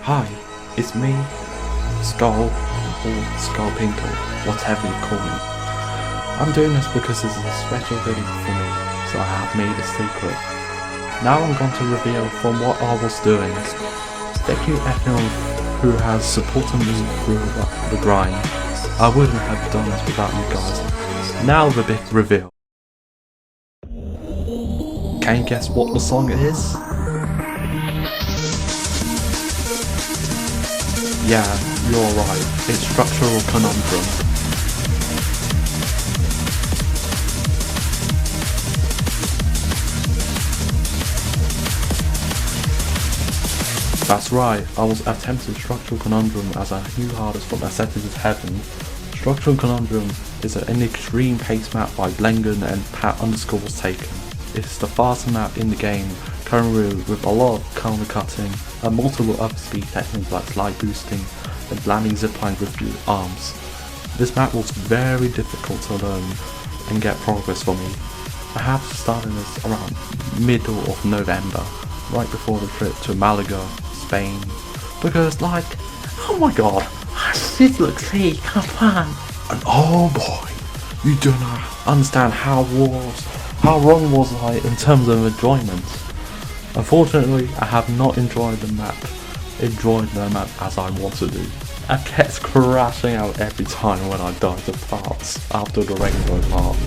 Hi, it's me, Skull, or Skullpinto, whatever you call me. I'm doing this because this is a special video for me, so I have made a secret. Now I'm going to reveal from what I was doing. Thank you everyone who has supported me through the grind. I wouldn't have done this without you guys. Now the big reveal. Can you guess what the song is? Yeah, you're right, it's Structural Conundrum. That's right, I was attempting Structural Conundrum as a new hardest from Ascetics Heaven. Structural Conundrum is an extreme pace map by Blengen and Pat_was taken. It's the fastest map in the game, currently with a lot of counter cutting and multiple upper speed techniques like slide boosting and landing ziplines with your arms. This map was very difficult to learn and get progress for me. I have started this around middle of November, right before the trip to Malaga, Spain, because oh my god, this looks sick, come on. And oh boy, you do not understand how wrong was I in terms of enjoyment. Unfortunately, I have not enjoyed the map as I wanted to. I kept crashing out every time when I died to parts after the rainbow part.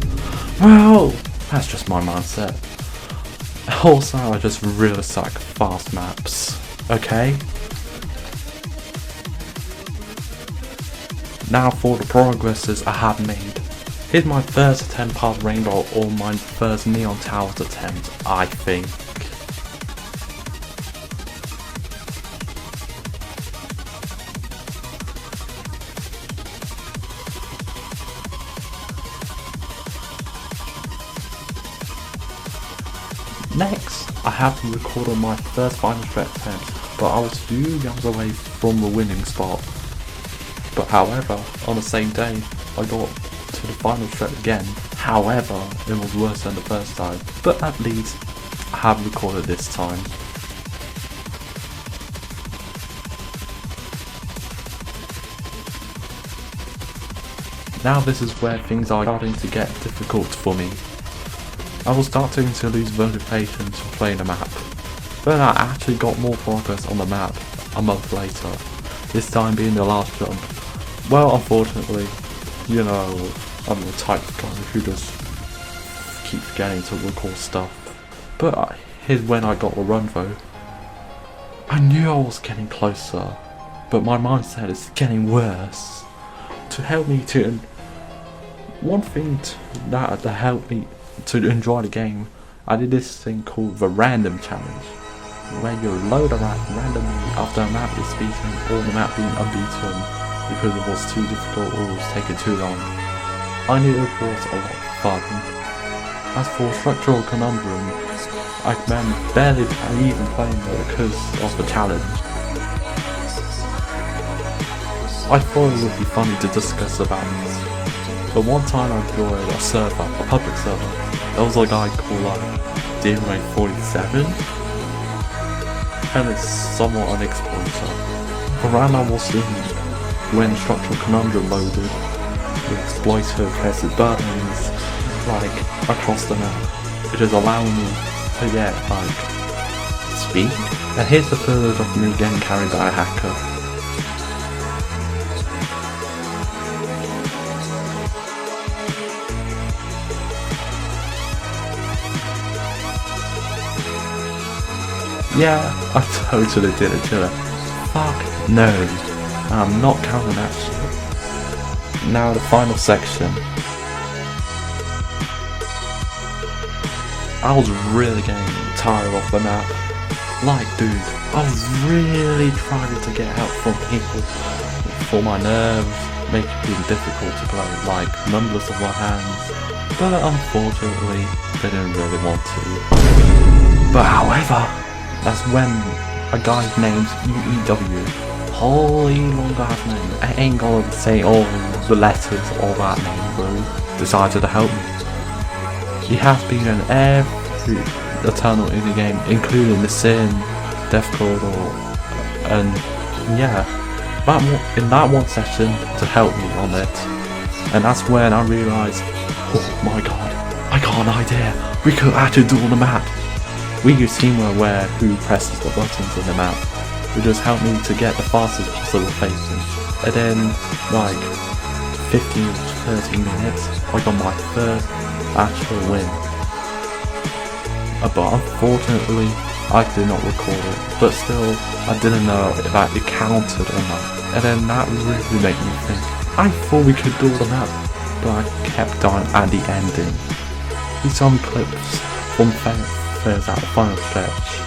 Well, that's just my mindset. Also, I just really suck fast maps, okay? Now for the progresses I have made. Here's my first attempt past Rainbow, or my first Neon Towers attempt, I think. Next, I have recorded my first final stretch attempt, but I was a few yards away from the winning spot. But however, on the same day, I got to the final stretch again. However, it was worse than the first time, but at least I have recorded this time. Now this is where things are starting to get difficult for me. I was starting to lose motivation to play the map, but I actually got more progress on the map a month later, this time being the last jump. Well, unfortunately, you know, I'm the type of guy who just keep forgetting to record stuff. But here's when I got the run though. I knew I was getting closer, but my mindset is getting worse. To help me to... One thing that helped me to enjoy the game, I did this thing called the random challenge, where you load a map randomly after a map is beaten or the map being unbeaten because it was too difficult or it was taking too long. I knew it was a lot of fun. As for Structural Conundrum, I barely even playing it because of the challenge. I thought it would be funny to discuss about this. But one time I joined a server, a public server. There was a guy called DMA47, and it's somewhat an exploiter. Around I was seeing when Structural Conundrum loaded, the exploiter presses buttons across the map, which is allowing me to get speed. And here's the footage of me getting carried by a hacker. Yeah, I totally did it to her. Fuck no, I'm not counting that shit. Now the final section. I was really getting tired of the map. Dude, I was really trying to get help from people for my nerves, making it difficult to play, numbers of my hands. But unfortunately, they didn't really want to. But however, that's when a guy's name's UEW, holy long ass name, I ain't gonna say all the letters of that name, bro, decided to help me. He has been in every eternal in the game, including the Sin, Death Corridor, and yeah, in that one session to help me on it, and that's when I realised, oh my god, I got an idea, we could actually do on the map. We use teamwork where who presses the buttons in the map, which just helped me to get the fastest possible places, and then like 15 to 30 minutes I got my first actual win. But unfortunately I did not record it, but still I didn't know if it counted or not, and then that really made me think, I thought we could do the map, but I kept dying at the ending. These some clips from fairs at the final stretch.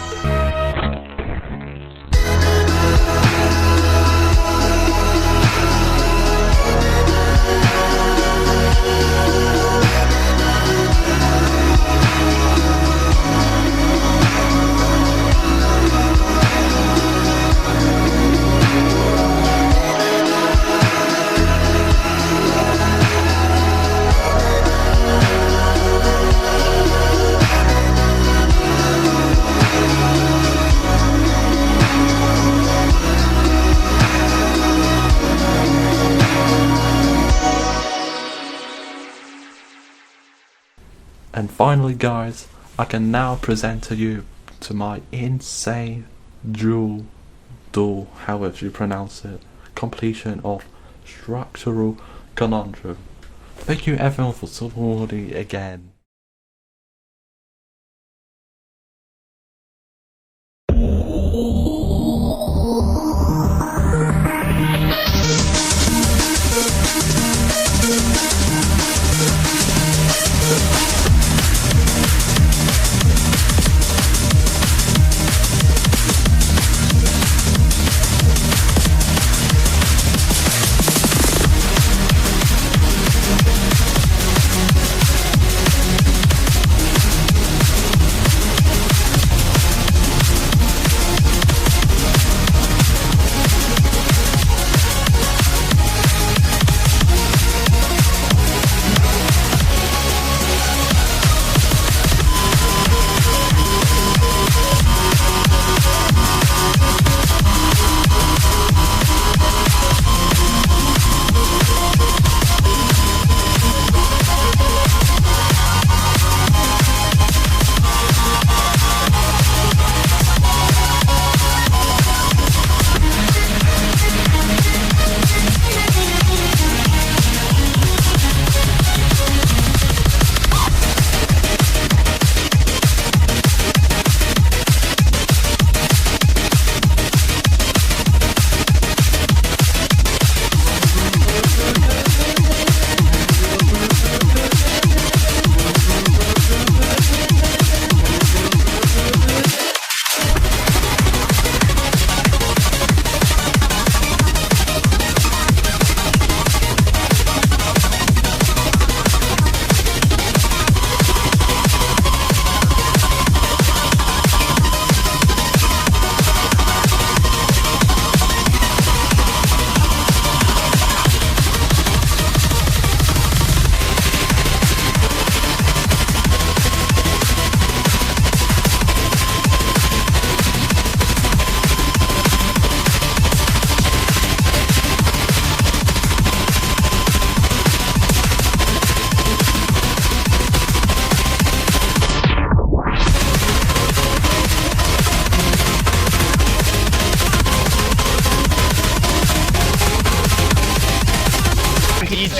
And finally guys, I can now present to you to my insane dual, however you pronounce it, completion of Structural Conundrum. Thank you everyone for supporting again.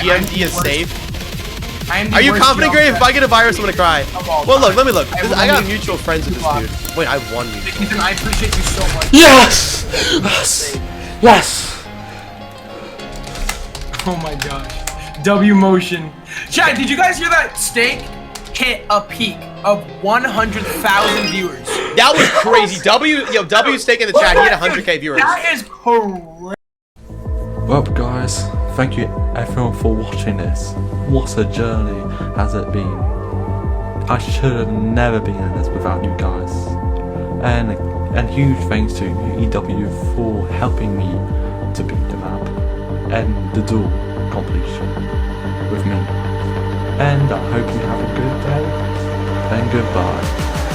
GMD is safe. Are you confident, Grave? If I get a virus, I'm gonna cry. Well, look, let me look. I got mutual friends with this dude. Wait, I won mutual. Ethan, I appreciate you so much. Yes! Yes! Yes! Oh my gosh. W motion. Chad, did you guys hear that? Steak hit a peak of 100,000 viewers. That was crazy. W Steak in the chat, he had 100k viewers. That is correct. Well guys, thank you everyone for watching this. What a journey has it been. I should have never been in this without you guys. And huge thanks to EW for helping me to beat the map and the duel completion with me. And I hope you have a good day and goodbye.